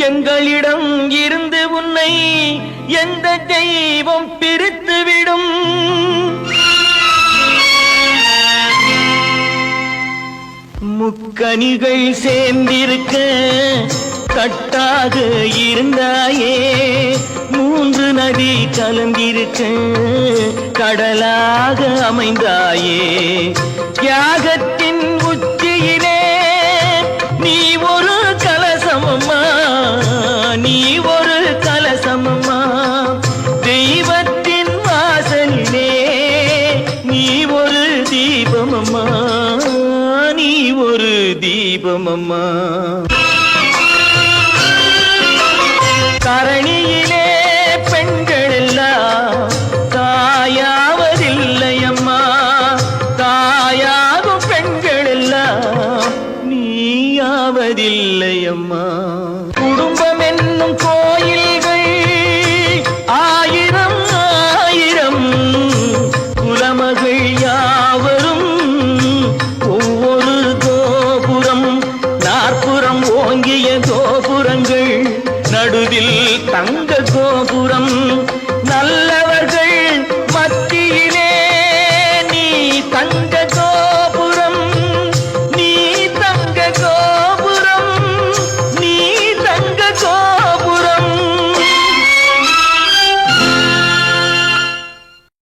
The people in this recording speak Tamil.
எங்களிடம் இருந்து உன்னை எந்த தெய்வம் பிரித்துவிடும்? முக்கனிகள் சேர்ந்திருக்க கட்டாக இருந்தாயே, மூன்று நதி கலந்திருக்க கடலாக அமைந்தாயே. தியாகத்தின் உச்சியிலே நீ ஒரு கலசமம்மா, நீ ஒரு கலசமம்மா. தெய்வத்தின் வாசலிலே நீ ஒரு தீபமம்மா, நீ ஒரு தீபமம்மா. தரணியிலே பெண்கள் எல்லாம் தாயாவதில்லையம்மா, தாயாகும் பெண்கள் எல்லாம் நீயாவதில்லையம்மா. குடும்பம் என்னும் கோயில்கள் ஆயிரம் ஆயிரம், குலமகள் யாவரும் ஒவ்வொரு கோபுரம், நாற்புறம் ஓங்கிய கோபுரங்கள், நடுவில் தங்க கோபுரம்.